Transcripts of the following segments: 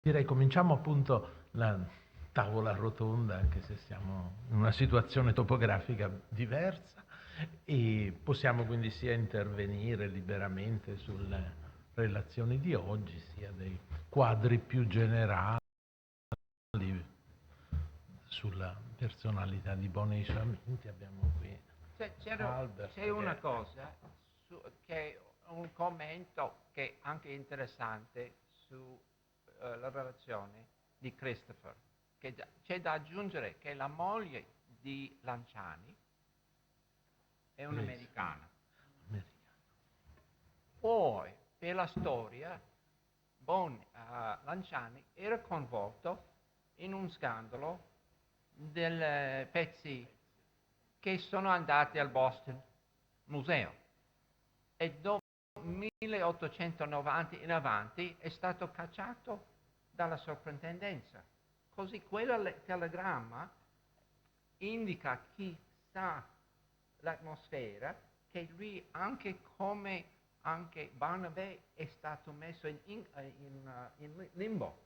Direi cominciamo appunto la tavola rotonda, anche se siamo in una situazione topografica diversa, e possiamo quindi sia intervenire liberamente sulle relazioni di oggi, sia dei quadri più generali sulla personalità di Boni e i suoi amici. Abbiamo qui Albert. C'è una cosa che è un commento che è anche interessante sulla relazione di Christopher, che c'è da aggiungere che la moglie di Lanciani è un'americana. Poi, per la storia, Lanciani era coinvolto in un scandalo dei pezzi che sono andati al Boston Museo e dopo 1890 in avanti è stato cacciato dalla soprintendenza. Così quel telegramma indica chi sa l'atmosfera che lui, anche come anche Barnabé, è stato messo in limbo,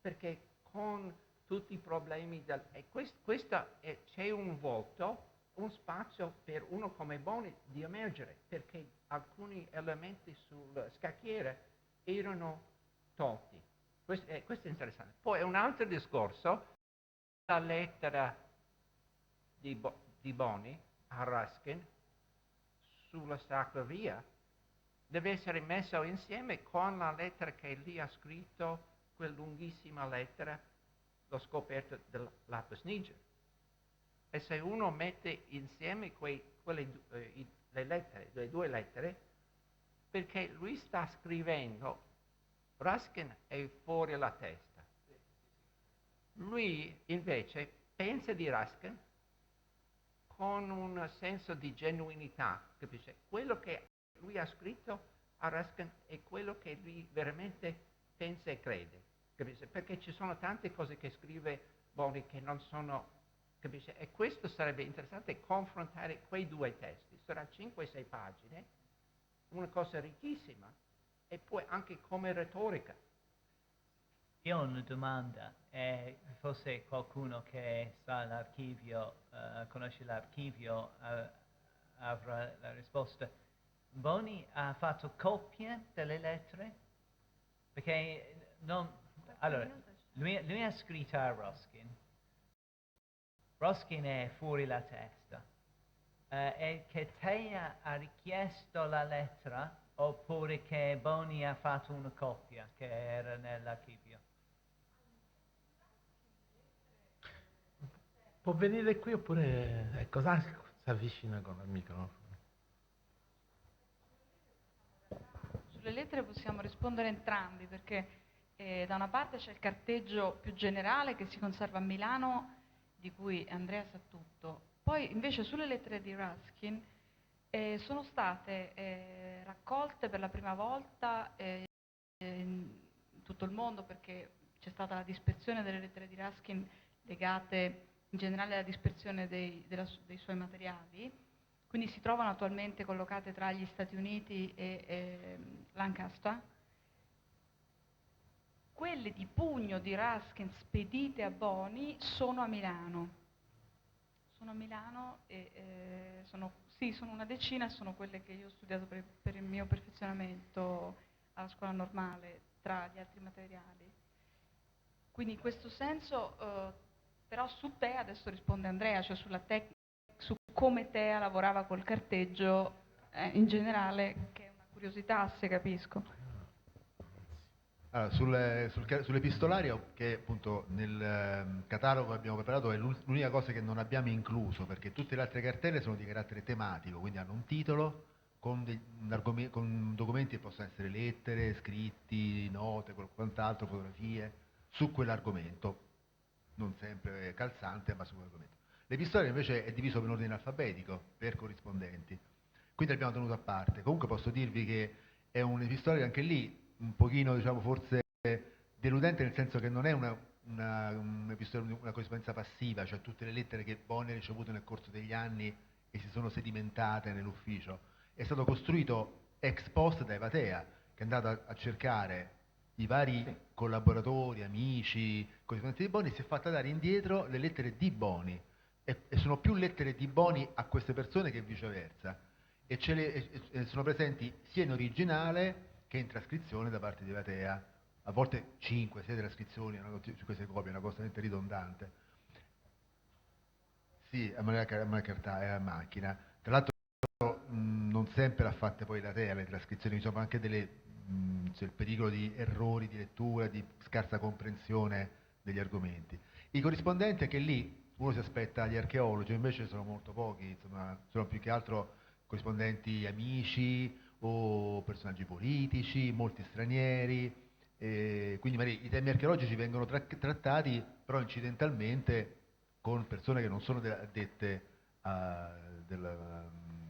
perché con tutti i problemi c'è un volto, un spazio per uno come Boni di emergere, perché alcuni elementi sul scacchiere erano tolti. Questo è interessante. Poi un altro discorso, la lettera di Boni a Ruskin sulla Sacra Via deve essere messo insieme con la lettera che lì ha scritto, quella lunghissima lettera, l'ho scoperto del Lapis Niger. E se uno mette insieme le due lettere, perché lui sta scrivendo, Ruskin è fuori la testa. Lui invece pensa di Ruskin con un senso di genuinità, capisce? Quello che lui ha scritto a Ruskin è quello che lui veramente pensa e crede, capisce? Perché ci sono tante cose che scrive Boni che non sono, capisce? E questo sarebbe interessante, confrontare quei due testi. Sarà 5-6 pagine, una cosa ricchissima, e poi anche come retorica. Io ho una domanda, forse qualcuno che sa l'archivio, conosce l'archivio, avrà la risposta. Boni ha fatto copie delle lettere? Perché allora, lui ha scritto a Ruskin. Ruskin è fuori la testa. E che te ha richiesto la lettera oppure che Boni ha fatto una copia che era nell'archivio? Può venire qui oppure ecco, si avvicina con il microfono. Sulle lettere possiamo rispondere entrambi, perché da una parte c'è il carteggio più generale che si conserva a Milano, di cui Andrea sa tutto. Poi invece sulle lettere di Ruskin sono state raccolte per la prima volta in tutto il mondo, perché c'è stata la dispersione delle lettere di Ruskin legate in generale alla dispersione dei suoi materiali. Quindi si trovano attualmente collocate tra gli Stati Uniti e Lancaster. Quelle di pugno di Ruskin spedite a Boni sono a Milano. Sono a Milano e sono una decina, sono quelle che io ho studiato per il mio perfezionamento alla scuola normale, tra gli altri materiali. Quindi in questo senso, però su te adesso risponde Andrea, cioè su come Tea lavorava col carteggio in generale, che è una curiosità, se capisco. Allora, sull'epistolario, che appunto nel catalogo che abbiamo preparato è l'unica cosa che non abbiamo incluso, perché tutte le altre cartelle sono di carattere tematico, quindi hanno un titolo con documenti che possono essere lettere, scritti, note, quant'altro, fotografie, su quell'argomento, non sempre calzante, ma su quell'argomento. L'epistolario invece è diviso per ordine alfabetico, per corrispondenti, quindi l'abbiamo tenuto a parte. Comunque posso dirvi che è un epistolario anche lì un pochino, diciamo, forse deludente, nel senso che non è una corrispondenza passiva, cioè tutte le lettere che Boni ha ricevuto nel corso degli anni e si sono sedimentate nell'ufficio. È stato costruito ex post da Evatea, che è andato a cercare i vari collaboratori, amici, corrispondenti di Boni, si è fatta dare indietro le lettere di Boni e sono più lettere di Boni a queste persone che viceversa e sono presenti sia in originale che in trascrizione da parte di Vatea, a volte 5-6 trascrizioni su queste copie, è una cosa veramente ridondante. Sì, a mano cartacea, a macchina. Tra l'altro non sempre l'ha fatte poi la TEA, le trascrizioni, ci sono anche c'è il pericolo di errori di lettura, di scarsa comprensione degli argomenti. I corrispondenti, anche lì uno si aspetta gli archeologi, invece sono molto pochi, insomma, sono più che altro corrispondenti amici o personaggi politici, molti stranieri, quindi magari i temi archeologici vengono trattati però incidentalmente con persone che non sono addette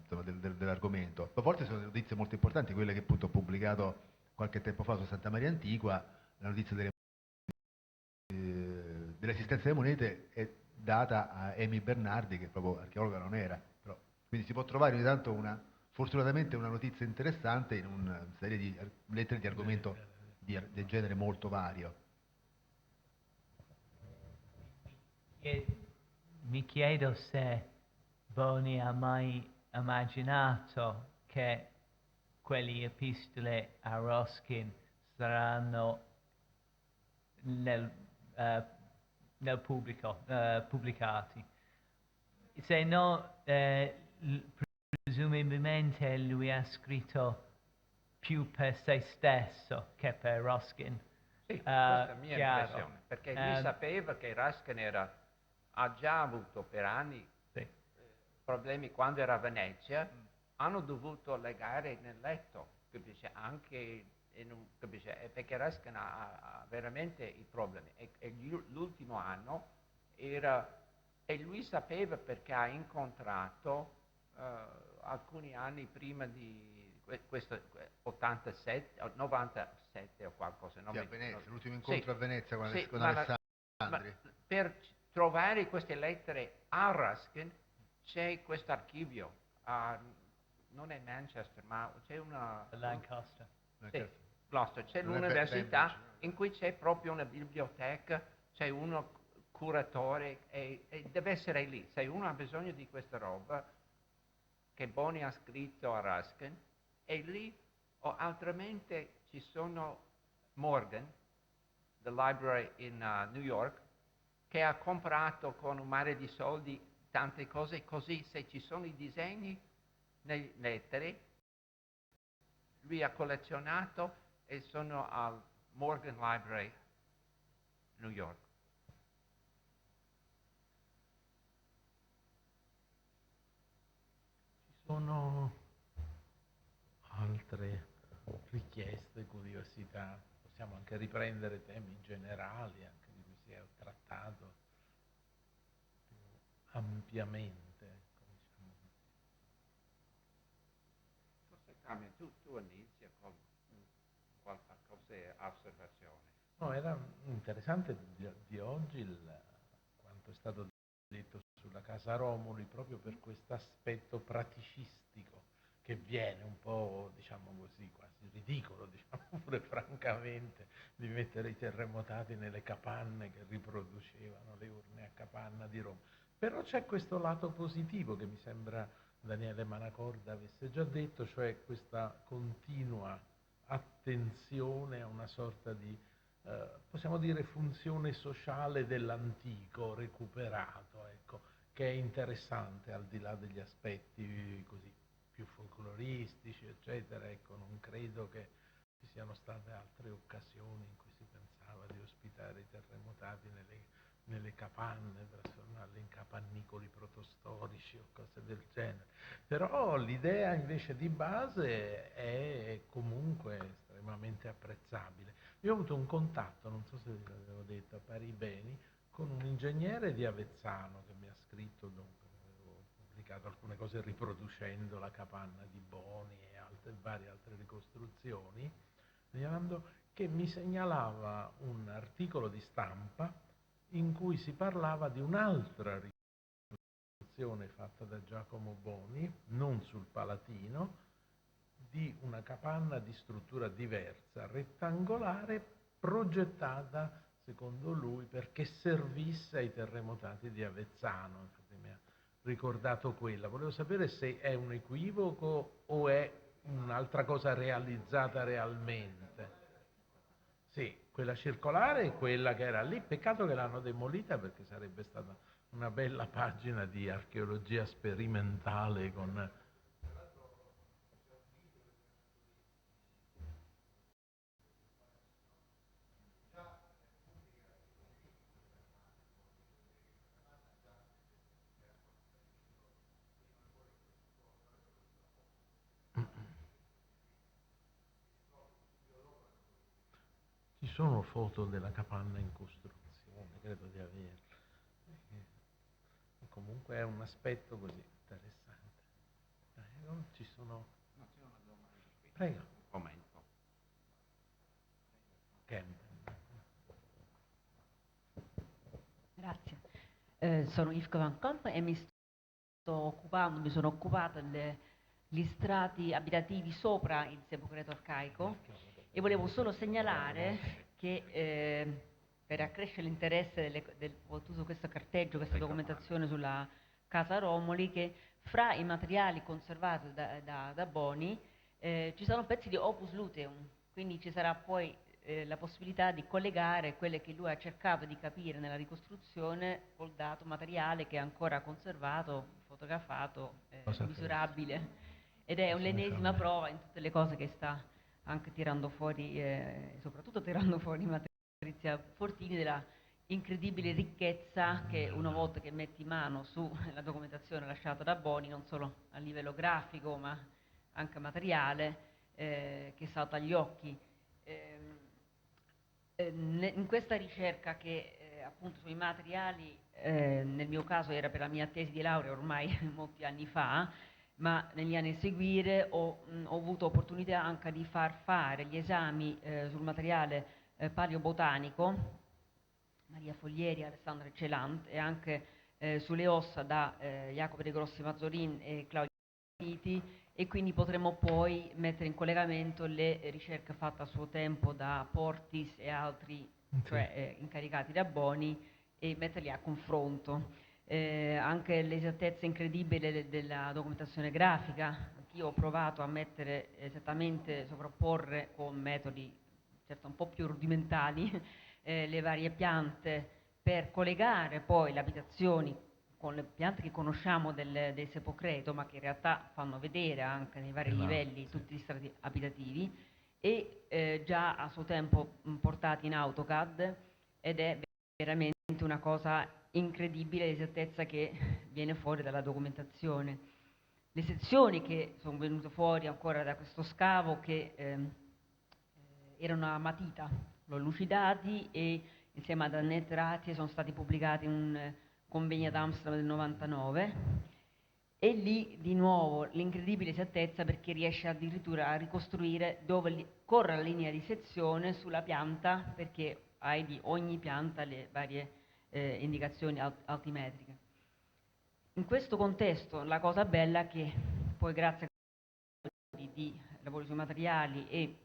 insomma, dell'argomento. A volte sono notizie molto importanti, quelle che appunto ho pubblicato qualche tempo fa su Santa Maria Antiqua, la notizia dell'esistenza delle monete è data a Amy Bernardi, che proprio archeologa non era. Però, quindi si può trovare ogni tanto fortunatamente una notizia interessante in una serie di lettere di argomento del genere molto vario. Mi chiedo se Boni ha mai immaginato che quelle epistole a Ruskin saranno nel pubblico, pubblicati. Se no, presumibilmente lui ha scritto più per se stesso che per Ruskin. Sì, questa è la mia chiaro. impressione, perché lui sapeva che Ruskin ha già avuto per anni problemi quando era a Venezia, hanno dovuto legare nel letto, capisce? Anche capisce? Perché Ruskin ha veramente i problemi. E l'ultimo anno era, e lui sapeva perché ha incontrato alcuni anni prima di questo 87, 97 o qualcosa. Sì, a Venezia, l'ultimo incontro a Venezia con Alessandri. Per trovare queste lettere a Ruskin c'è questo archivio, non è Manchester, ma c'è una... Lancaster. Sì, Gloucester, c'è l'università in cui c'è proprio una biblioteca, c'è uno curatore e deve essere lì. Se uno ha bisogno di questa roba che Boni ha scritto a Ruskin, è lì, o altrimenti ci sono Morgan, the library in New York, che ha comprato con un mare di soldi tante cose, così se ci sono i disegni nei lettere, lui ha collezionato e sono al Morgan Library, New York. Ci sono altre richieste, curiosità, possiamo anche riprendere temi generali, anche di cui si è trattato più ampiamente. Diciamo. Forse Carmen, tu inizi con qualche osservazione. No, era interessante di oggi quanto è stato detto sulla Casa Romuli, proprio per questo aspetto praticistico che viene un po', diciamo così, quasi ridicolo, diciamo pure francamente, di mettere i terremotati nelle capanne che riproducevano le urne a capanna di Roma. Però c'è questo lato positivo che mi sembra Daniele Manacorda avesse già detto, cioè questa continua attenzione a una sorta di, possiamo dire, funzione sociale dell'antico recuperato, ecco, che è interessante al di là degli aspetti così più folcloristici, eccetera. Ecco, non credo che ci siano state altre occasioni in cui si pensava di ospitare i terremotati nelle capanne, trasformarli in capannicoli protostorici o cose del genere. Però l'idea invece di base è comunque estremamente apprezzabile. Io ho avuto un contatto, non so se ve l'avevo detto, a Paribeni, con un ingegnere di Avezzano che mi ha scritto, dunque, avevo pubblicato alcune cose riproducendo la capanna di Boni e varie altre ricostruzioni, che mi segnalava un articolo di stampa in cui si parlava di un'altra ricostruzione fatta da Giacomo Boni, non sul Palatino, di una capanna di struttura diversa, rettangolare, progettata, secondo lui, perché servisse ai terremotati di Avezzano. Infatti mi ha ricordato quella. Volevo sapere se è un equivoco o è un'altra cosa realizzata realmente. Sì, quella circolare è quella che era lì. Peccato che l'hanno demolita, perché sarebbe stata una bella pagina di archeologia sperimentale con... Ci sono foto della capanna in costruzione, credo di averle. Comunque è un aspetto così interessante. Prego, ci sono... No, c'è una domanda qui. Prego. Un commento. Campbell. Grazie. Sono Yves Van Kamp e mi sono occupata degli strati abitativi sopra il sepolcreto arcaico e volevo solo segnalare che per accrescere l'interesse su questo carteggio, questa documentazione sulla casa Romoli, che fra i materiali conservati da Boni ci sono pezzi di Opus Luteum, quindi ci sarà poi la possibilità di collegare quelle che lui ha cercato di capire nella ricostruzione col dato materiale che è ancora conservato, fotografato, misurabile, ed è l'ennesima prova in tutte le cose che sta anche tirando fuori, soprattutto tirando fuori Patrizia Fortini, della incredibile ricchezza che una volta che metti mano sulla documentazione lasciata da Boni, non solo a livello grafico ma anche materiale, che salta agli occhi. In questa ricerca che appunto sui materiali, nel mio caso era per la mia tesi di laurea ormai molti anni fa, ma negli anni a seguire ho avuto opportunità anche di far fare gli esami sul materiale paleobotanico, Maria Foglieri, Alessandra Celant, e anche sulle ossa da Jacopo De Grossi Mazzorin e Claudio Titi, e quindi potremo poi mettere in collegamento le ricerche fatte a suo tempo da Portis e altri, cioè incaricati da Boni, e metterli a confronto. Anche l'esattezza incredibile della documentazione grafica, anch'io ho provato a mettere esattamente, sovrapporre con metodi certo un po' più rudimentali le varie piante per collegare poi le abitazioni con le piante che conosciamo del sepolcreto, ma che in realtà fanno vedere anche nei vari livelli tutti gli strati abitativi, e già a suo tempo portati in AutoCAD, ed è veramente una cosa incredibile l'esattezza che viene fuori dalla documentazione. Le sezioni che sono venute fuori ancora da questo scavo, che erano a matita, l'ho lucidati, e insieme ad Annette Ratie sono stati pubblicati in un convegno ad Amsterdam del 99, e lì di nuovo l'incredibile esattezza, perché riesce addirittura a ricostruire dove corre la linea di sezione sulla pianta, perché hai di ogni pianta le varie indicazioni altimetriche. In questo contesto la cosa bella è che poi, grazie di lavori sui materiali e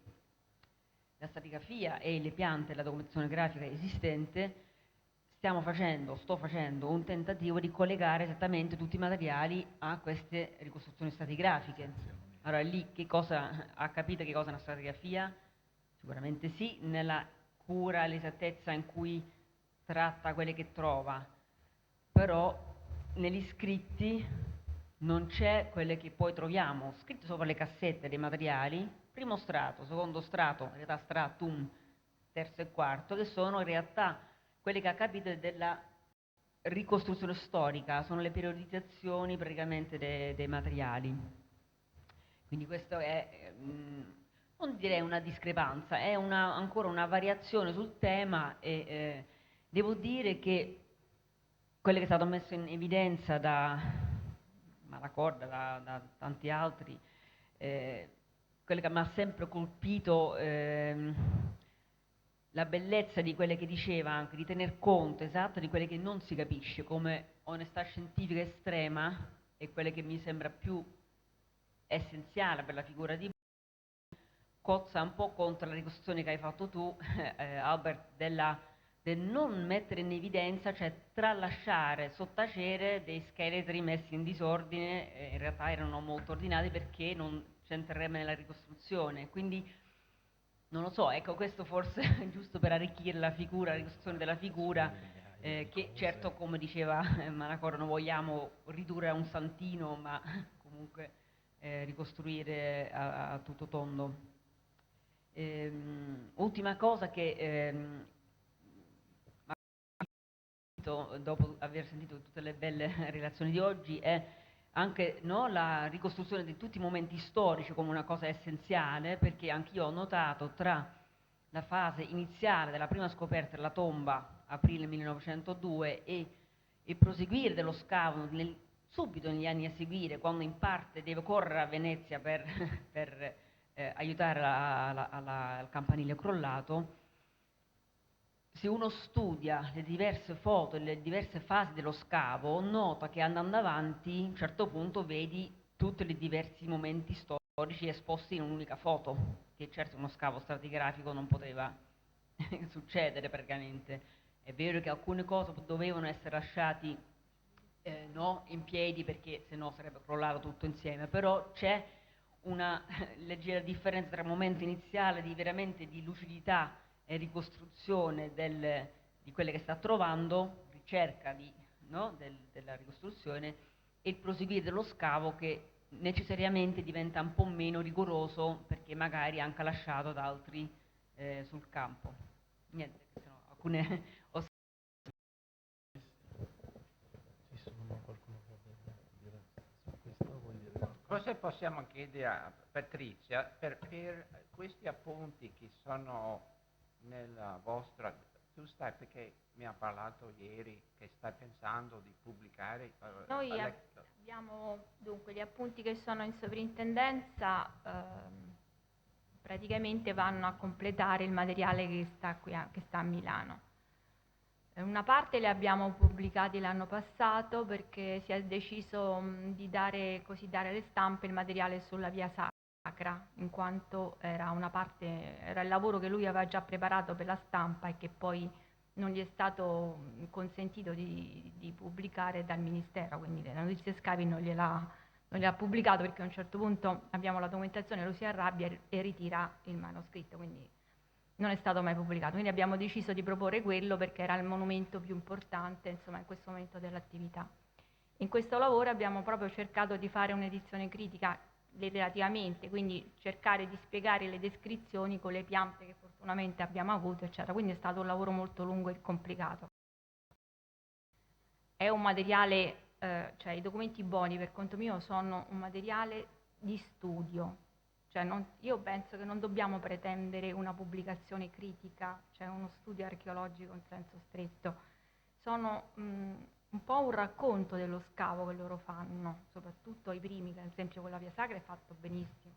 la stratigrafia e le piante e la documentazione grafica esistente, sto facendo un tentativo di collegare esattamente tutti i materiali a queste ricostruzioni stratigrafiche. Allora lì che cosa ha capito, che cosa è una stratigrafia? Sicuramente sì, nella cura e l'esattezza in cui tratta quelle che trova, però negli scritti non c'è quelle che poi troviamo scritte sopra le cassette dei materiali, primo strato, secondo strato, in realtà stratum, terzo e quarto, che sono in realtà quelle che ha capito della ricostruzione storica, sono le periodizzazioni praticamente dei materiali. Quindi questo è, non direi una discrepanza, è ancora una variazione sul tema, e devo dire che quello che è stato messo in evidenza da Malacorda, da tanti altri, quello che mi ha sempre colpito, la bellezza di quelle che diceva, anche di tener conto esatto di quelle che non si capisce, come onestà scientifica estrema, e quelle che mi sembra più essenziale per la figura di cozza un po' contro la ricostruzione che hai fatto tu, Albert, del non mettere in evidenza, cioè tralasciare, sottacere dei scheletri messi in disordine, in realtà erano molto ordinati perché non c'entrerebbe nella ricostruzione. Quindi, non lo so, ecco, questo forse è giusto per arricchire la figura, la ricostruzione della figura, che certo, come diceva Malacoro, non vogliamo ridurre a un santino, ma comunque ricostruire a tutto tondo. Ultima cosa che dopo aver sentito tutte le belle relazioni di oggi è anche, no, la ricostruzione di tutti i momenti storici come una cosa essenziale, perché anch'io ho notato tra la fase iniziale della prima scoperta della tomba, aprile 1902, e il proseguire dello scavo subito negli anni a seguire, quando in parte deve correre a Venezia per, per aiutare al campanile crollato. Se uno studia le diverse foto e le diverse fasi dello scavo, nota che andando avanti, a un certo punto vedi tutti i diversi momenti storici esposti in un'unica foto, che certo uno scavo stratigrafico non poteva succedere praticamente. È vero che alcune cose dovevano essere lasciate no, in piedi perché sennò sarebbe crollato tutto insieme, però c'è una leggera differenza tra il momento iniziale di veramente di lucidità e ricostruzione di quelle che sta trovando, ricerca no, della ricostruzione, e il proseguire dello scavo che necessariamente diventa un po' meno rigoroso perché magari anche lasciato da altri sul campo. Niente, sono alcune Cosa possiamo chiedere a Patrizia per questi appunti che sono nella vostra... Tu stai, perché mi ha parlato ieri che stai pensando di pubblicare... Noi abbiamo dunque gli appunti che sono in sovrintendenza, praticamente vanno a completare il materiale che sta qui che sta a Milano. Una parte le abbiamo pubblicati l'anno passato perché si è deciso di dare alle stampe il materiale sulla via sacra, in quanto era il lavoro che lui aveva già preparato per la stampa e che poi non gli è stato consentito di pubblicare dal Ministero, quindi le notizie scavi non gliel'ha pubblicato perché a un certo punto abbiamo la documentazione, lui si arrabbia e ritira il manoscritto, quindi non è stato mai pubblicato. Quindi abbiamo deciso di proporre quello perché era il monumento più importante, insomma, in questo momento dell'attività. In questo lavoro abbiamo proprio cercato di fare un'edizione critica relativamente, quindi cercare di spiegare le descrizioni con le piante che fortunatamente abbiamo avuto, eccetera. Quindi è stato un lavoro molto lungo e complicato. È un materiale, cioè i documenti Boni per conto mio sono un materiale di studio, cioè io penso che non dobbiamo pretendere una pubblicazione critica, cioè uno studio archeologico in senso stretto. Sono un po' un racconto dello scavo che loro fanno, soprattutto i primi, che ad esempio con la via sacra è fatto benissimo.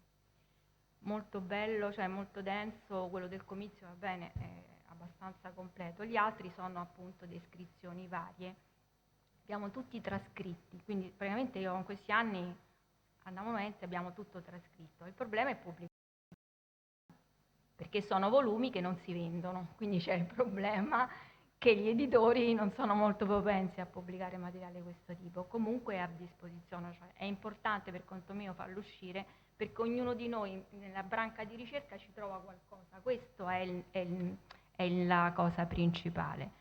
Molto bello, cioè molto denso, quello del comizio va bene, è abbastanza completo. Gli altri sono appunto descrizioni varie. Abbiamo tutti trascritti, quindi praticamente io in questi anni andavo avanti e abbiamo tutto trascritto. Il problema è pubblico, perché sono volumi che non si vendono, quindi c'è il problema che gli editori non sono molto propensi a pubblicare materiale di questo tipo. Comunque è a disposizione, cioè è importante per conto mio farlo uscire perché ognuno di noi nella branca di ricerca ci trova qualcosa, questo è la cosa principale.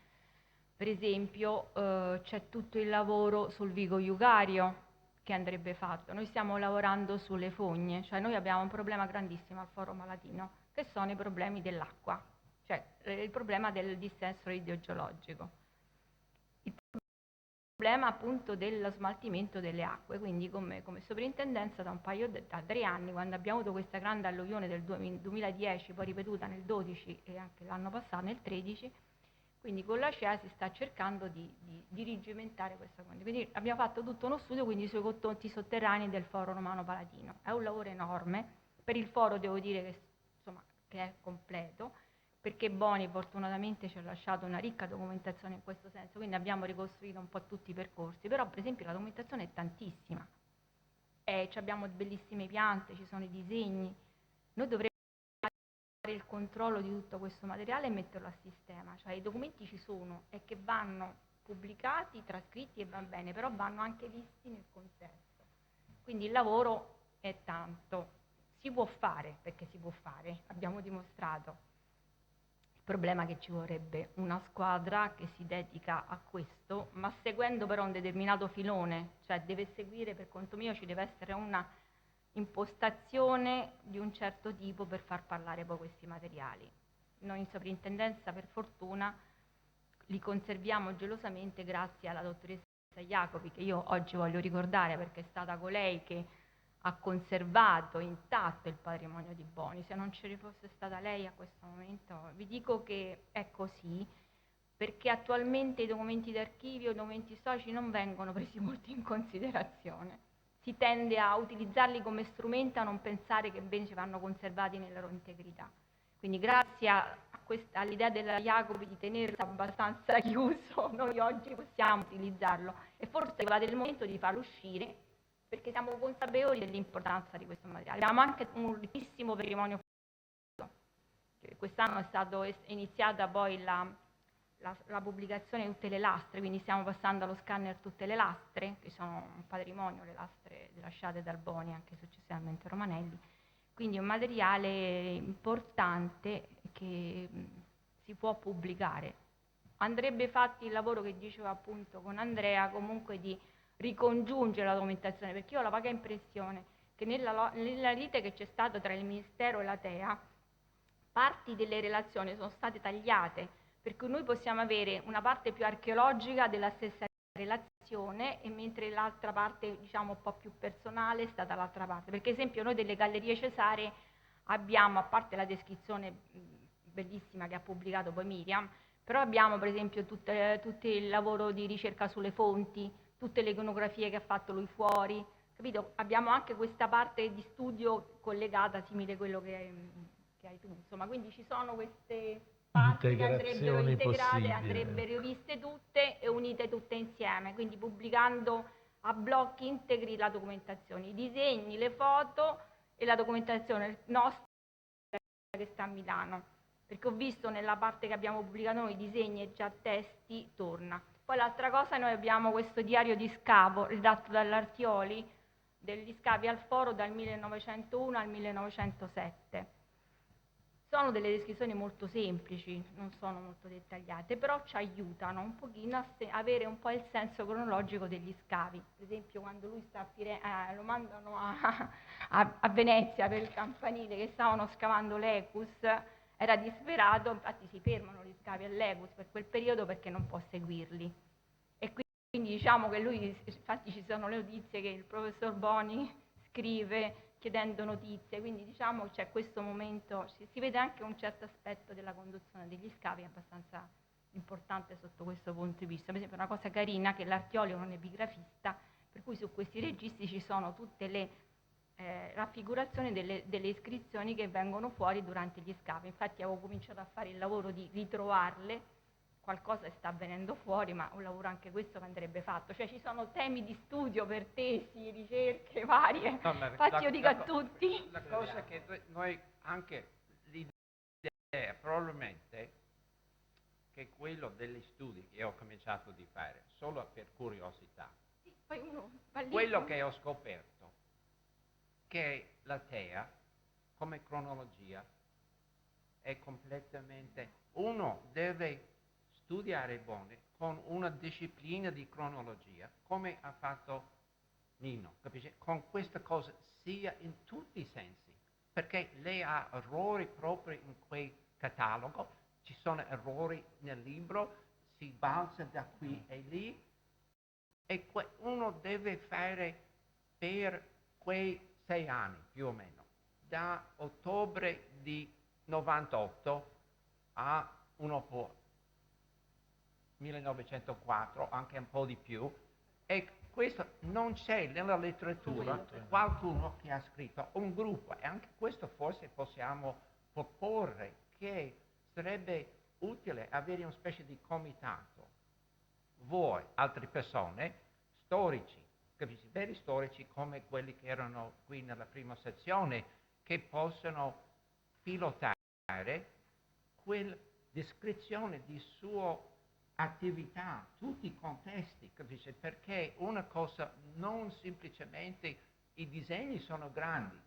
Per esempio c'è tutto il lavoro sul Vico Iugario che andrebbe fatto. Noi stiamo lavorando sulle fogne, cioè noi abbiamo un problema grandissimo al Foro Malatino, che sono i problemi dell'acqua, cioè il problema del dissesto idrogeologico, il problema appunto dello smaltimento delle acque. Quindi come sovrintendenza da 3 anni, quando abbiamo avuto questa grande alluvione del 2010, poi ripetuta nel 12 e anche l'anno passato nel 13, quindi con la CEA si sta cercando di rigimentare questa cosa. Quindi abbiamo fatto tutto uno studio quindi sui condotti sotterranei del Foro Romano Palatino. È un lavoro enorme, per il foro devo dire che, insomma, che è completo, perché Boni fortunatamente ci ha lasciato una ricca documentazione in questo senso, quindi abbiamo ricostruito un po' tutti i percorsi, però per esempio la documentazione è tantissima, abbiamo bellissime piante, ci sono i disegni, noi dovremmo il controllo di tutto questo materiale e metterlo a sistema, cioè i documenti ci sono e che vanno pubblicati, trascritti e va bene, però vanno anche visti nel contesto. Quindi il lavoro è tanto, si può fare, perché si può fare, abbiamo dimostrato. Il problema è che ci vorrebbe una squadra che si dedica a questo, ma seguendo però un determinato filone, cioè deve seguire, per conto mio ci deve essere una impostazione di un certo tipo per far parlare poi questi materiali. Noi in sovrintendenza, per fortuna, li conserviamo gelosamente grazie alla dottoressa Jacopi, che io oggi voglio ricordare perché è stata colei che ha conservato intatto il patrimonio di Boni. Se non ci fosse stata lei a questo momento, vi dico che è così, perché attualmente i documenti d'archivio, i documenti storici non vengono presi molto in considerazione. Si tende a utilizzarli come strumento, a non pensare che invece vanno conservati nella loro integrità. Quindi grazie all'idea della Jacobi di tenerlo abbastanza chiuso, noi oggi possiamo utilizzarlo e forse è arrivato il momento di farlo uscire, perché siamo consapevoli dell'importanza di questo materiale. Abbiamo anche un ricchissimo patrimonio fotografico. Quest'anno è stata iniziata poi la pubblicazione di tutte le lastre, quindi stiamo passando allo scanner tutte le lastre, che sono un patrimonio, le lastre lasciate dal Boni, anche successivamente Romanelli. Quindi è un materiale importante che si può pubblicare. Andrebbe fatto il lavoro che dicevo appunto con Andrea, comunque di ricongiungere la documentazione, perché io ho la vaga impressione che nella lite che c'è stata tra il Ministero e la TEA, parti delle relazioni sono state tagliate, per cui noi possiamo avere una parte più archeologica della stessa relazione e mentre l'altra parte, diciamo, un po' più personale è stata l'altra parte. Perché, ad esempio, noi delle Gallerie Cesaree abbiamo, a parte la descrizione bellissima che ha pubblicato poi Miriam, però abbiamo, per esempio, tutto il lavoro di ricerca sulle fonti, tutte le iconografie che ha fatto lui fuori, capito? Abbiamo anche questa parte di studio collegata, simile a quello che hai tu, insomma, quindi ci sono queste parti che andrebbero integrate, andrebbero riviste tutte e unite tutte insieme, quindi pubblicando a blocchi integri la documentazione, i disegni, le foto e la documentazione nostra che sta a Milano, perché ho visto nella parte che abbiamo pubblicato noi disegni e già testi, torna. Poi l'altra cosa, noi abbiamo questo diario di scavo redatto dall'Artioli, degli scavi al foro dal 1901 al 1907. Sono delle descrizioni molto semplici, non sono molto dettagliate, però ci aiutano un pochino a avere un po' il senso cronologico degli scavi. Per esempio quando lui sta lo mandano a Venezia per il campanile, che stavano scavando l'Ecus, era disperato, infatti si fermano gli scavi all'Ecus per quel periodo perché non può seguirli. E quindi diciamo che lui, infatti ci sono le notizie che il professor Boni scrive chiedendo notizie, quindi diciamo c'è questo momento, si vede anche un certo aspetto della conduzione degli scavi abbastanza importante sotto questo punto di vista. Per esempio una cosa carina che l'Artioli è un epigrafista, per cui su questi registri ci sono tutte le raffigurazioni delle iscrizioni che vengono fuori durante gli scavi. Infatti avevo cominciato a fare il lavoro di ritrovarle, qualcosa sta venendo fuori, ma un lavoro anche questo che andrebbe fatto. Cioè ci sono temi di studio per tesi, ricerche varie. No, infatti io dico a tutti. La cosa che noi anche l'idea probabilmente che quello degli studi che ho cominciato di fare solo per curiosità. Sì, poi uno va lì, quello che ho scoperto che la TEA come cronologia è completamente, uno deve studiare Boni con una disciplina di cronologia, come ha fatto Nino, capisci? Con questa cosa sia in tutti i sensi, perché lei ha errori proprio in quel catalogo, ci sono errori nel libro, si balza da qui e lì, e uno deve fare per quei 6 anni più o meno, da ottobre di 98 a 1904, anche un po' di più, e questo non c'è nella letteratura qualcuno che ha scritto, un gruppo, e anche questo forse possiamo proporre che sarebbe utile avere una specie di comitato, voi, altre persone, storici, capisci, veri storici come quelli che erano qui nella prima sezione, che possono pilotare quella descrizione di sua attività, tutti i contesti, capisci? Perché una cosa, non semplicemente i disegni sono grandi,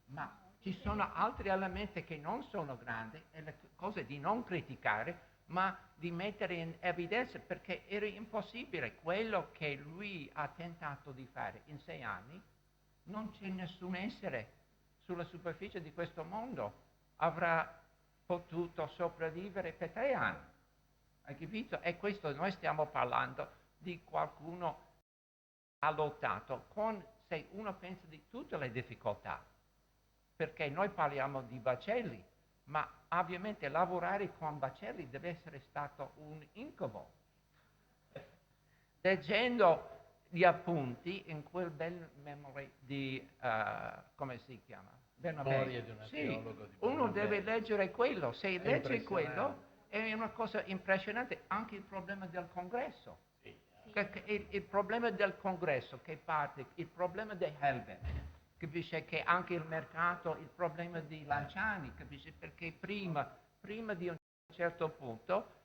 ma ci sono altri elementi che non sono grandi, e la cosa è di non criticare, ma di mettere in evidenza, perché era impossibile quello che lui ha tentato di fare in 6 anni. Non c'è nessun essere sulla superficie di questo mondo avrà potuto sopravvivere per 3 anni. Hai capito? E questo, noi stiamo parlando di qualcuno che ha lottato con, se uno pensa di tutte le difficoltà, perché noi parliamo di Bacelli, ma ovviamente lavorare con Bacelli deve essere stato un incubo. Leggendo gli appunti in quel bel memory di, come si chiama? Memorie di un Sì, archeologo di uno Bernabé. deve leggere quello, se legge impressionante. quello è una cosa impressionante. Anche il problema del congresso. Sì. Il problema del congresso che parte, il problema di Helvet, capisce, che anche il mercato, il problema di Lanciani, capisce, perché prima di un certo punto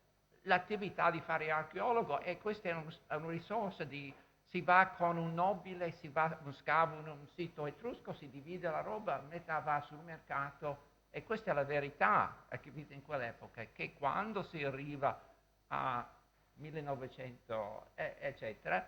l'attività di fare archeologo, e questa è una risorsa di, si va con un nobile, si va un scavo in un sito etrusco, si divide la roba, metà va sul mercato, e questa è la verità, capite, in quell'epoca, che quando si arriva a 1900 eccetera,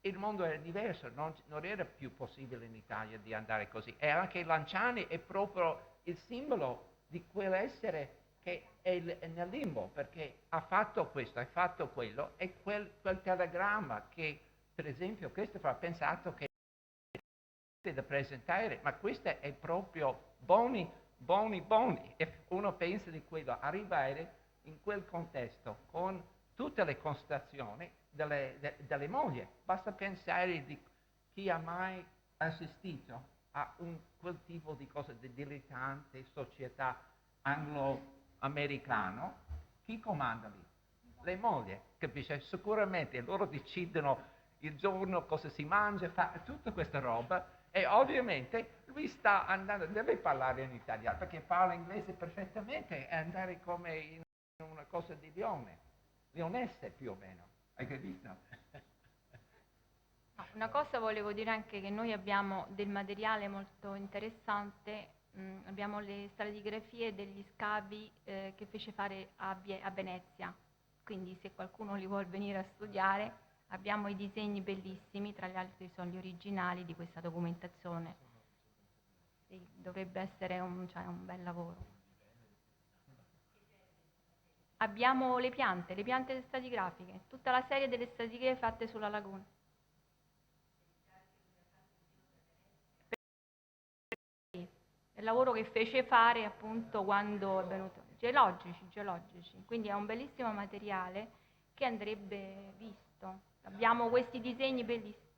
il mondo era diverso, non era più possibile in Italia di andare così. E anche Lanciani è proprio il simbolo di quell'essere che è nel limbo, perché ha fatto questo, ha fatto quello, e quel telegramma che, per esempio, Christopher ha pensato che da presentare, ma questo è proprio Boni, e uno pensa di quello, arrivare in quel contesto con tutte le constatazioni delle mogli. Basta pensare di chi ha mai assistito a quel tipo di cosa di dilettante società anglo-americano, chi comanda lì? Le mogli, capisci? Sicuramente loro decidono il giorno cosa si mangia, fa tutta questa roba, e ovviamente lui sta andando, deve parlare in italiano, perché parla inglese perfettamente, e andare come in una cosa di leonesse più o meno, hai capito? No, una cosa volevo dire anche, che noi abbiamo del materiale molto interessante, abbiamo le stratigrafie degli scavi che fece fare a Venezia, quindi se qualcuno li vuol venire a studiare abbiamo i disegni bellissimi, tra gli altri sono gli originali di questa documentazione. Sì, dovrebbe essere un bel lavoro. Abbiamo le piante stratigrafiche, tutta la serie delle stratigrafie fatte sulla laguna. Il lavoro che fece fare appunto quando è venuto, geologici, quindi è un bellissimo materiale che andrebbe visto. Abbiamo questi disegni bellissimi.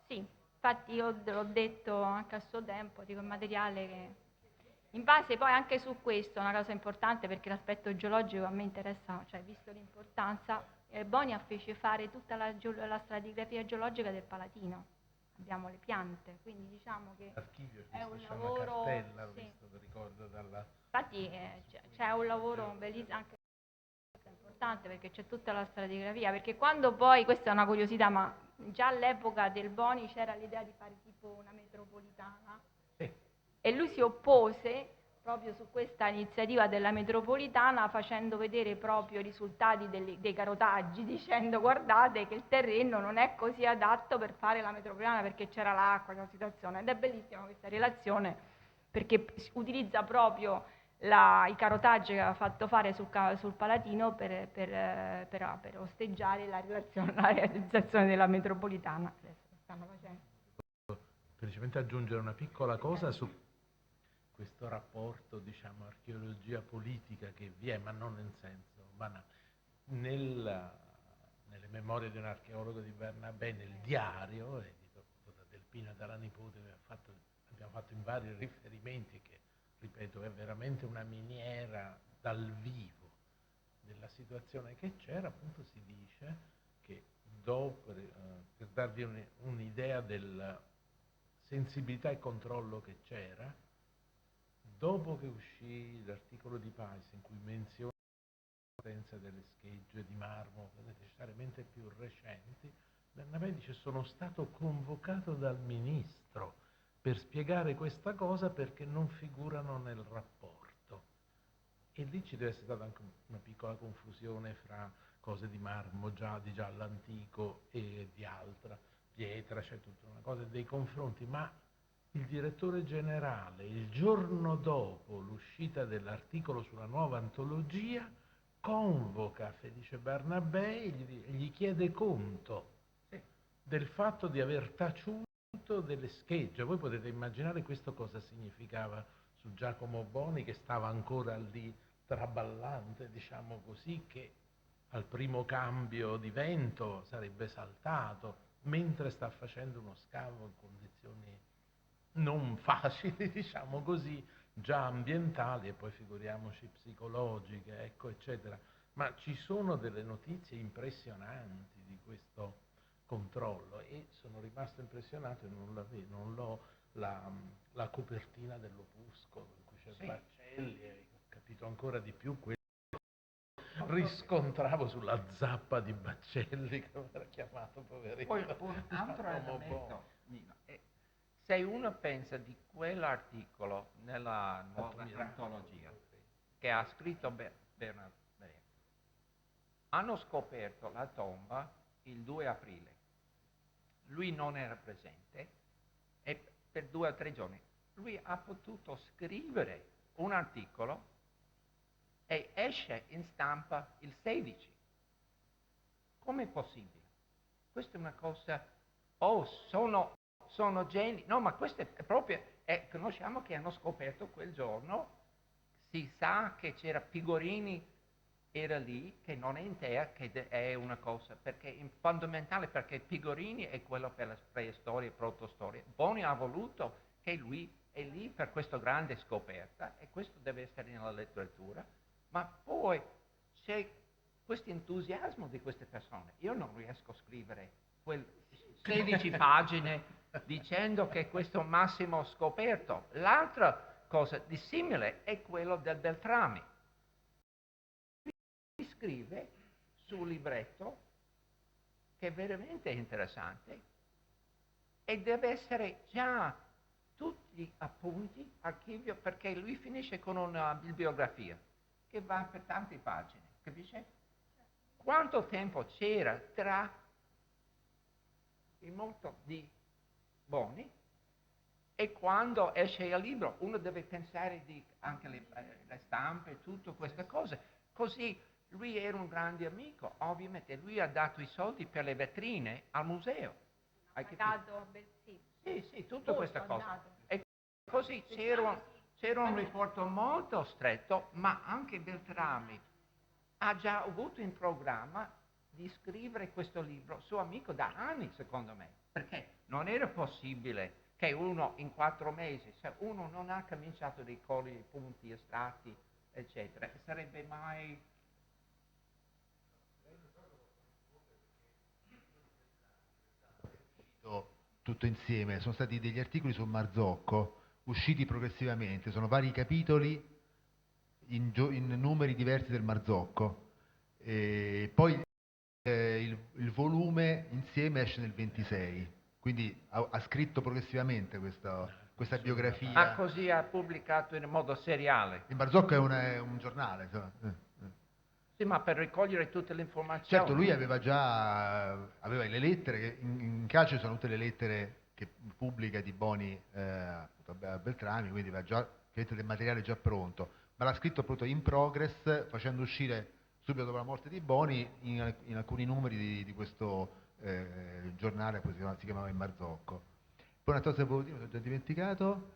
Sì, infatti io l'ho detto anche a suo tempo, dico il materiale che... In base poi anche su questo, una cosa importante, perché l'aspetto geologico a me interessa, cioè visto l'importanza, Bonia fece fare tutta la stratigrafia geologica del Palatino. Abbiamo le piante, quindi diciamo che L'archivio, è un c'è una lavoro... cartella, ho sì. visto, che ricordo dalla... Infatti c'è un lavoro bellissimo, anche importante, perché c'è tutta la stratigrafia, perché quando poi, questa è una curiosità, ma già all'epoca del Boni c'era l'idea di fare tipo una metropolitana, Sì. e lui si oppose proprio su questa iniziativa della metropolitana, facendo vedere proprio i risultati dei carotaggi, dicendo guardate che il terreno non è così adatto per fare la metropolitana, perché c'era l'acqua, la situazione. Ed è bellissima questa relazione, perché utilizza proprio i carotaggi che aveva fatto fare sul Palatino per osteggiare la realizzazione della metropolitana. Adesso lo stanno facendo. Semplicemente aggiungere una piccola cosa su questo rapporto, diciamo, archeologia politica che vi è, ma non in senso banale. Nelle memorie di un archeologo di Bernabé, nel diario, edito da Delpina e dalla nipote, abbiamo fatto in vari riferimenti, che, ripeto, è veramente una miniera dal vivo della situazione che c'era. Appunto si dice che per darvi un'idea della sensibilità e controllo che c'era, dopo che uscì l'articolo di Pais in cui menziona l'esistenza delle schegge di marmo, necessariamente più recenti, Bernabé dice: sono stato convocato dal ministro per spiegare questa cosa perché non figurano nel rapporto. E lì ci deve essere stata anche una piccola confusione fra cose di marmo di giallo antico e di altra pietra, c'è tutta una cosa dei confronti, ma il direttore generale, il giorno dopo l'uscita dell'articolo sulla nuova antologia, convoca Felice Bernabé e gli chiede conto del fatto di aver taciuto delle schegge. Voi potete immaginare questo cosa significava su Giacomo Boni, che stava ancora lì traballante, diciamo così, che al primo cambio di vento sarebbe saltato, mentre sta facendo uno scavo in condizioni non facili, diciamo così, già ambientali e poi figuriamoci psicologiche, ecco, eccetera. Ma ci sono delle notizie impressionanti di questo controllo e sono rimasto impressionato e non l'ho la copertina dell'opuscolo in cui c'è Baccelli e ho capito ancora di più quello che riscontravo sulla zappa di Baccelli che aveva chiamato poverino. Poi un altro elemento, Nino, se uno pensa di quell'articolo nella nuova antologia che ha scritto Bernabé, hanno scoperto la tomba il 2 aprile. Lui non era presente e per 2 o 3 giorni lui ha potuto scrivere un articolo e esce in stampa il 16. Com'è possibile? Questa è una cosa, sono geni, no, ma questo è proprio, conosciamo che hanno scoperto quel giorno, si sa che c'era Pigorini, era lì, che non è in terra, che è una cosa, perché è fondamentale, perché Pigorini è quello per la preistoria e protostoria. Boni ha voluto che lui è lì per questa grande scoperta, e questo deve essere nella letteratura, ma poi c'è questo entusiasmo di queste persone. Io non riesco a scrivere 16 pagine dicendo che questo Massimo scoperto. L'altra cosa di simile è quello del Beltrami. Si scrive sul libretto, che è veramente interessante, e deve essere già tutti gli appunti, archivio, perché lui finisce con una bibliografia che va per tante pagine, capisce? Quanto tempo c'era tra il morto di Boni e quando esce il libro? Uno deve pensare anche le stampe, tutte queste cose. Così lui era un grande amico, ovviamente lui ha dato i soldi per le vetrine al museo. Ha dato, sì, tutte queste cose. E così c'era un rapporto molto stretto, ma anche Beltrami ha già avuto in programma di scrivere questo libro, suo amico da anni, secondo me, perché non era possibile che uno in 4 mesi, se uno non ha cominciato dei cogliere punti estratti, eccetera, sarebbe mai... Tutto insieme, sono stati degli articoli sul Marzocco, usciti progressivamente, sono vari capitoli in numeri diversi del Marzocco, e poi il volume insieme esce nel 26, quindi ha scritto progressivamente questa biografia. Ma così ha pubblicato in modo seriale? Il Marzocco è un giornale, insomma. Sì, ma per raccogliere tutte le informazioni. Certo, lui aveva le lettere, che in calcio sono tutte le lettere che pubblica di Boni a Beltrami, quindi aveva già del materiale già pronto, ma l'ha scritto appunto in progress, facendo uscire subito dopo la morte di Boni in alcuni numeri di questo giornale, poi si chiamava Il Marzocco. Poi una cosa che volevo dire, mi sono già dimenticato.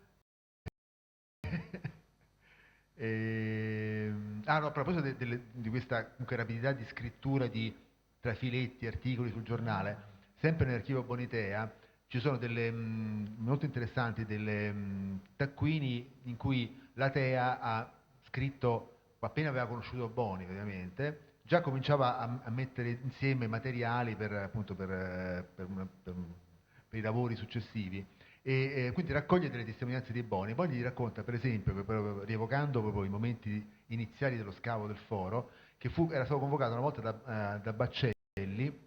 No, a proposito di questa comunque rapidità di scrittura tra filetti, articoli sul giornale, sempre nell'archivio Bonitea ci sono delle molto interessanti delle taccuini in cui la Tea ha scritto, appena aveva conosciuto Boni ovviamente, già cominciava a mettere insieme materiali per i lavori successivi, e quindi raccoglie delle testimonianze di Boni. Boni gli racconta, per esempio, che rievocando proprio i momenti iniziali dello scavo del foro, che era stato convocato una volta da Baccelli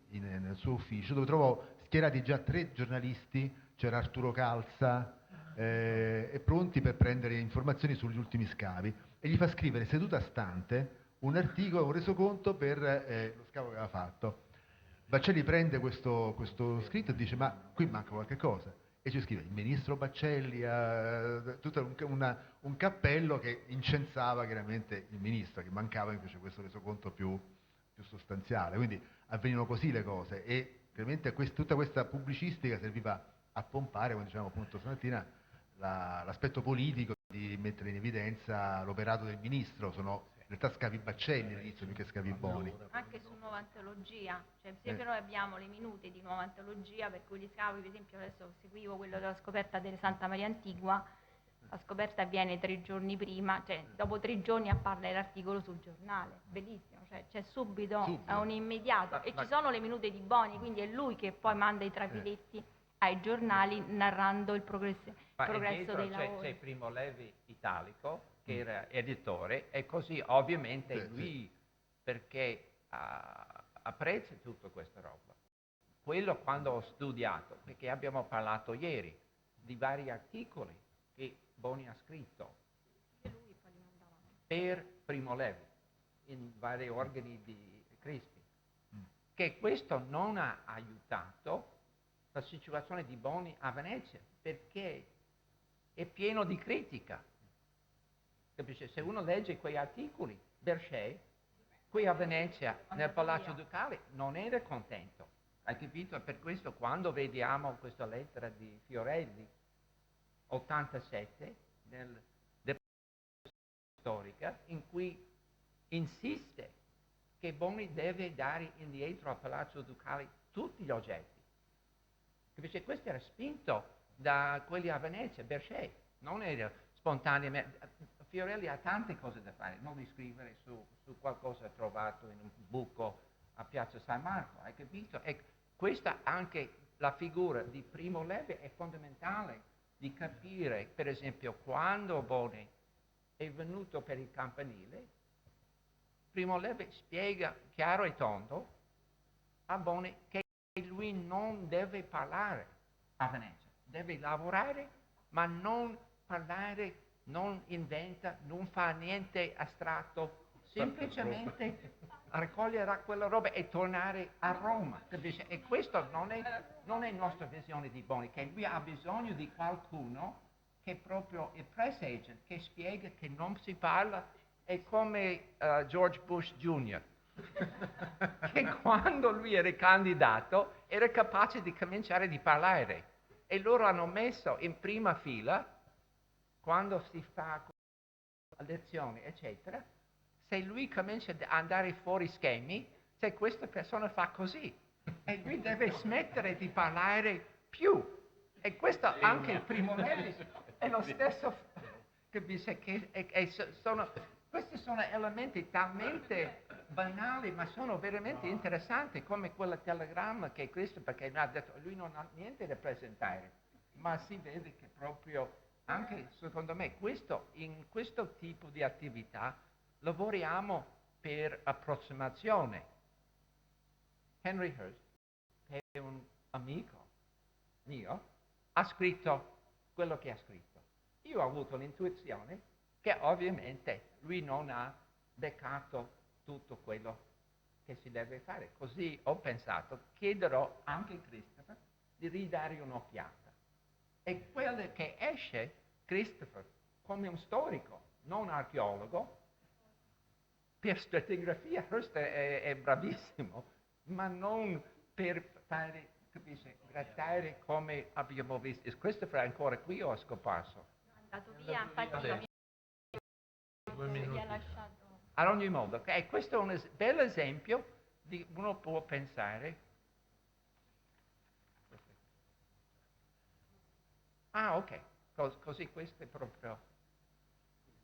nel suo ufficio, dove trovò schierati già 3 giornalisti, c'era Arturo Calza, e pronti per prendere informazioni sugli ultimi scavi, e gli fa scrivere seduta stante un articolo, un resoconto per lo scavo che aveva fatto. Baccelli prende questo scritto e dice: ma qui manca qualche cosa, e ci scrive: il ministro Baccelli ha tutto un cappello che incensava chiaramente il ministro, che mancava invece questo resoconto più sostanziale. Quindi avvenivano così le cose, e chiaramente tutta questa pubblicistica serviva a pompare, come dicevamo appunto stamattina, l'aspetto politico, di mettere in evidenza l'operato del ministro. Sono in realtà scavi Baccelli all'inizio più che scavi Boni. Anche su Nuova Antologia, cioè per esempio noi abbiamo le minute di Nuova Antologia per cui gli scavi, per esempio adesso seguivo quello della scoperta della Santa Maria Antigua, la scoperta avviene 3 giorni prima, cioè dopo 3 giorni appare l'articolo sul giornale, bellissimo, cioè c'è subito, è un immediato, e ci sono le minute di Boni, quindi è lui che poi manda i trafiletti ai giornali narrando il progresso dei lavori. C'è Primo Levi Italico, che era editore, e così ovviamente lui, perché apprezza tutta questa roba. Quello quando ho studiato, perché abbiamo parlato ieri di vari articoli che Boni ha scritto per Primo Levi in vari organi di Crispi, che questo non ha aiutato la situazione di Boni a Venezia, perché è pieno di critica. Capisci? Se uno legge quei articoli, Berchet, qui a Venezia, nel Palazzo Ducale, non era contento. Hai capito? E per questo quando vediamo questa lettera di Fiorelli, 87, della storica, in cui insiste che Boni deve dare indietro al Palazzo Ducale tutti gli oggetti. Capisci? Questo era spinto da quelli a Venezia, Berchet, non era spontaneamente. Fiorelli ha tante cose da fare, non di scrivere su qualcosa trovato in un buco a Piazza San Marco, hai capito? E questa anche la figura di Primo Levi è fondamentale di capire, per esempio, quando Boni è venuto per il campanile, Primo Levi spiega chiaro e tondo a Boni che lui non deve parlare a Venezia, deve lavorare, ma non parlare, non inventa, non fa niente astratto, semplicemente raccoglierà quella roba e tornare a Roma, capisci? E questo non è nostra visione di Boni, che lui ha bisogno di qualcuno che proprio il press agent, che spiega che non si parla, è come George Bush Jr., che quando lui era candidato era capace di cominciare di parlare, e loro hanno messo in prima fila quando si fa lezioni eccetera, se lui comincia ad andare fuori schemi, se questa persona fa così, e lui deve smettere di parlare più, e questo anche il Primo Levi è lo stesso, capisci? Questi sono elementi talmente banali, ma sono veramente interessanti, come quel telegramma che Christopher, perché mi ha detto lui non ha niente da presentare, ma si vede che proprio anche secondo me in questo tipo di attività lavoriamo per approssimazione. Henry Hurst, che è un amico mio, ha scritto quello che ha scritto. Io ho avuto l'intuizione che ovviamente lui non ha beccato tutto quello che si deve fare. Così ho pensato, chiederò anche a Christopher di ridare un'occhiata. E quello che esce, Christopher, come un storico, non archeologo, per stratigrafia Hurst è bravissimo, ma non per fare, capisci, grattare come abbiamo visto. Christopher è ancora qui o è scomparso? È andato via, infatti mi ha lasciato. Ad ogni modo, okay, questo è un bel esempio di uno può pensare. Ah, ok, così questo è proprio.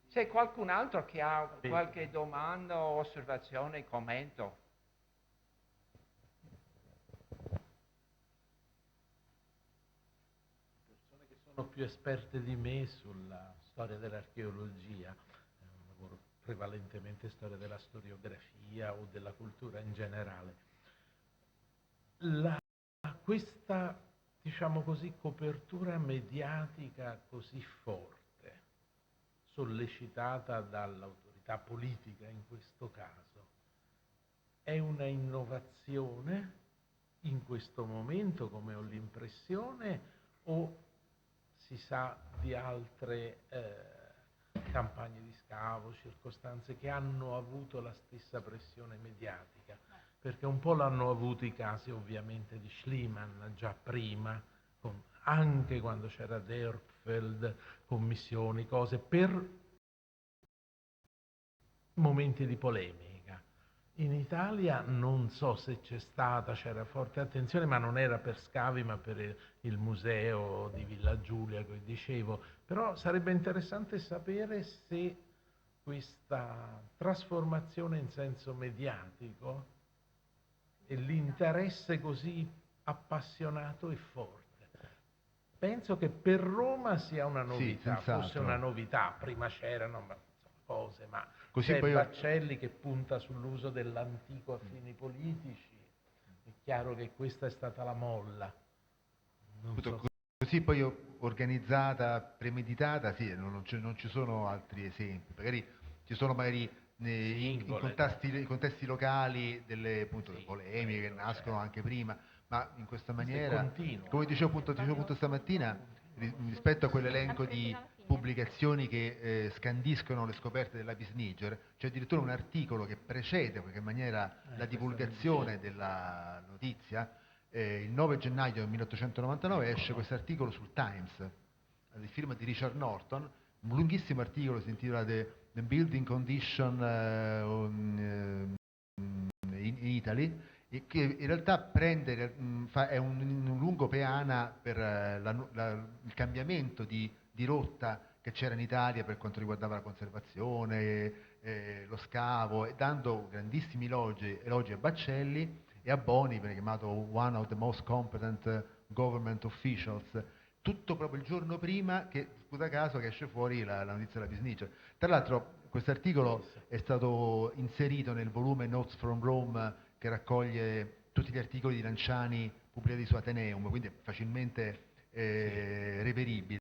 C'è qualcun altro che ha qualche domanda o osservazione, commento? Persone che sono più esperte di me sulla storia dell'archeologia, è un lavoro prevalentemente storia della storiografia o della cultura in generale. Questa, diciamo così, copertura mediatica così forte, sollecitata dall'autorità politica in questo caso, è una innovazione in questo momento, come ho l'impressione, o si sa di altre campagne di scavo, circostanze che hanno avuto la stessa pressione mediatica? Perché un po' l'hanno avuto i casi ovviamente di Schliemann già prima, anche quando c'era Dörpfeld, commissioni, cose, per momenti di polemica. In Italia non so se c'era forte attenzione, ma non era per scavi, ma per il museo di Villa Giulia che dicevo. Però sarebbe interessante sapere se questa trasformazione in senso mediatico e l'interesse così appassionato e forte. Penso che per Roma sia una novità, fosse una novità. Prima c'erano cose, ma così c'è Baccelli che punta sull'uso dell'antico a fini politici. È chiaro che questa è stata la molla. Così poi organizzata, premeditata, sì, non ci sono altri esempi. Magari ci sono in contesti locali delle appunto polemiche che nascono anche prima, ma in questa maniera, come dicevo appunto stamattina, rispetto a quell'elenco di pubblicazioni che scandiscono le scoperte dell'Apis niger, c'è addirittura un articolo che precede in qualche maniera la divulgazione della notizia. Il 9 gennaio del 1899 esce questo articolo sul Times, di firma di Richard Norton, un lunghissimo articolo, si intitola The Building Condition in Italy, e che in realtà è un lungo peana per il cambiamento di rotta che c'era in Italia per quanto riguardava la conservazione, lo scavo, e dando grandissimi elogi a Baccelli e a Boni, viene chiamato one of the most competent government officials, tutto proprio il giorno prima che, scusa caso, che esce fuori la notizia dell'Apis niger. Tra l'altro questo articolo è stato inserito nel volume Notes from Rome, che raccoglie tutti gli articoli di Lanciani pubblicati su Ateneum, quindi è facilmente reperibile.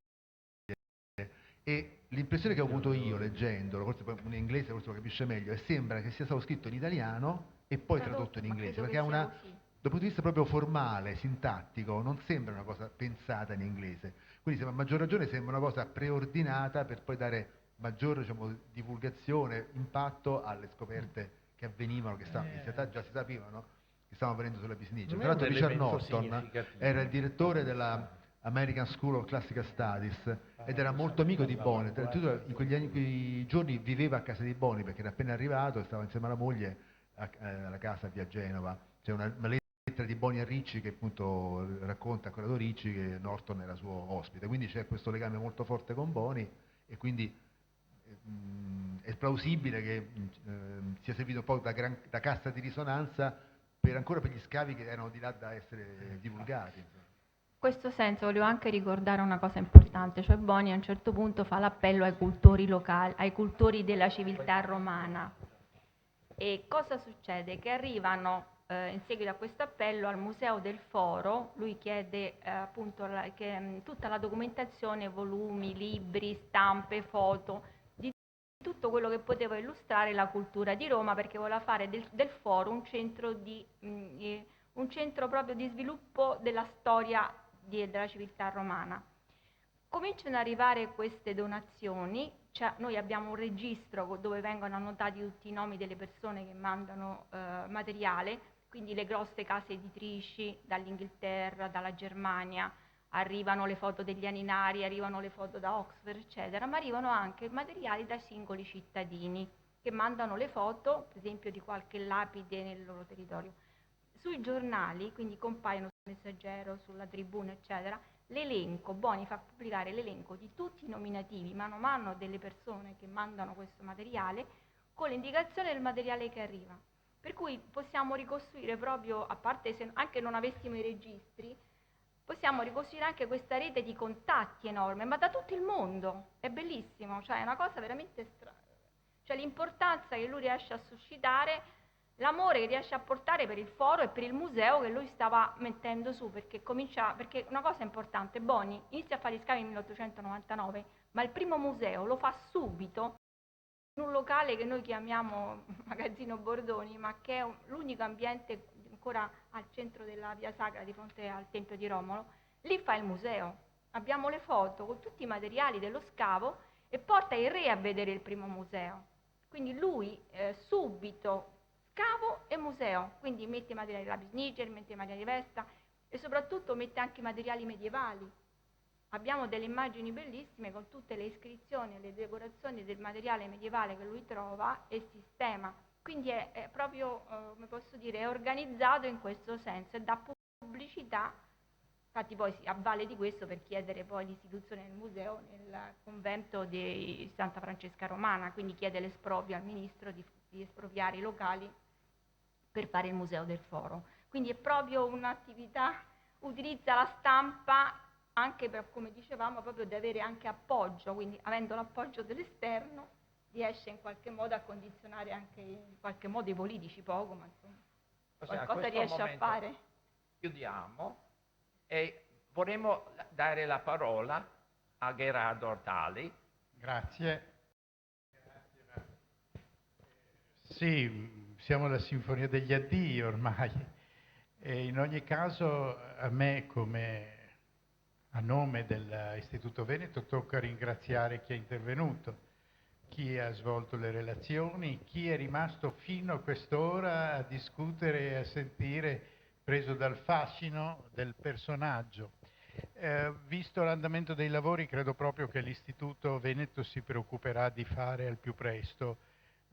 E l'impressione che ho avuto io leggendolo, forse poi in inglese forse lo capisce meglio, e sembra che sia stato scritto in italiano e poi tradotto in inglese, perché ha dal punto di vista proprio formale, sintattico, non sembra una cosa pensata in inglese. Quindi a maggior ragione sembra una cosa preordinata per poi dare maggiore, diciamo, divulgazione, impatto alle scoperte che avvenivano, che già si sapevano, che stavano avvenendo sull'Apis niger. Tra l'altro Richard Norton era il direttore della American School of Classical Studies ed era molto amico di Boni. In quei giorni viveva a casa di Boni perché era appena arrivato e stava insieme alla moglie alla casa via Genova. C'è una lettera di Boni a Ricci che appunto racconta a Corrado Ricci che Norton era suo ospite, quindi c'è questo legame molto forte con Boni e quindi è plausibile che sia servito un po' da cassa di risonanza ancora per gli scavi che erano di là da essere divulgati. In questo senso volevo anche ricordare una cosa importante, cioè Boni a un certo punto fa l'appello ai cultori locali, ai cultori della civiltà romana. E cosa succede? Che arrivano in seguito a questo appello al Museo del Foro, lui chiede appunto tutta la documentazione, volumi, libri, stampe, foto, di tutto quello che poteva illustrare la cultura di Roma, perché voleva fare del Foro un centro proprio di sviluppo della storia della civiltà romana. Cominciano ad arrivare queste donazioni, cioè noi abbiamo un registro dove vengono annotati tutti i nomi delle persone che mandano materiale, quindi le grosse case editrici dall'Inghilterra, dalla Germania, arrivano le foto degli Aninari, arrivano le foto da Oxford, eccetera, ma arrivano anche materiali da singoli cittadini che mandano le foto, per esempio, di qualche lapide nel loro territorio. Sui giornali, quindi compaiono sul Messaggero, sulla Tribuna, eccetera, l'elenco, Boni fa pubblicare l'elenco di tutti i nominativi mano a mano delle persone che mandano questo materiale con l'indicazione del materiale che arriva. Per cui possiamo ricostruire proprio, a parte se anche non avessimo i registri, possiamo ricostruire anche questa rete di contatti enorme, ma da tutto il mondo. È bellissimo, cioè è una cosa veramente strana. Cioè l'importanza che lui riesce a suscitare, l'amore che riesce a portare per il foro e per il museo che lui stava mettendo su, perché una cosa importante, Boni inizia a fare gli scavi nel 1899, ma il primo museo lo fa subito in un locale che noi chiamiamo Magazzino Bordoni, ma che è l'unico ambiente ancora al centro della Via Sacra di fronte al Tempio di Romolo. Lì fa il museo, abbiamo le foto con tutti i materiali dello scavo e porta il re a vedere il primo museo. Quindi lui subito scavo e museo, quindi mette i materiali di lapis niger, mette i materiali di Vesta e soprattutto mette anche i materiali medievali. Abbiamo delle immagini bellissime con tutte le iscrizioni e le decorazioni del materiale medievale che lui trova e sistema. Quindi è proprio, come posso dire, è organizzato in questo senso e dà pubblicità. Infatti poi si avvale di questo per chiedere poi l'istituzione del museo nel convento di Santa Francesca Romana, quindi chiede l'esproprio al ministro di espropriare i locali per fare il museo del foro. Quindi è proprio un'attività, utilizza la stampa anche per, come dicevamo, proprio di avere anche appoggio, quindi avendo l'appoggio dell'esterno riesce in qualche modo a condizionare anche in qualche modo i politici, poco, ma insomma qualcosa riesce a fare. Chiudiamo e vorremmo dare la parola a Gerardo Ortali. Grazie. Sì, siamo alla Sinfonia degli Addii ormai e in ogni caso a me come a nome dell'Istituto Veneto tocca ringraziare chi è intervenuto, chi ha svolto le relazioni, chi è rimasto fino a quest'ora a discutere e a sentire, preso dal fascino del personaggio. Visto l'andamento dei lavori, credo proprio che l'Istituto Veneto si preoccuperà di fare al più presto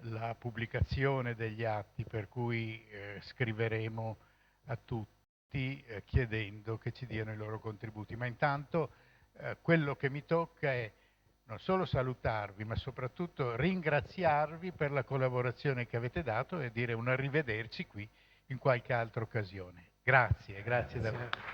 la pubblicazione degli atti, per cui scriveremo a tutti chiedendo che ci diano i loro contributi. Ma intanto quello che mi tocca è non solo salutarvi, ma soprattutto ringraziarvi per la collaborazione che avete dato e dire un arrivederci qui in qualche altra occasione. Grazie, grazie davvero.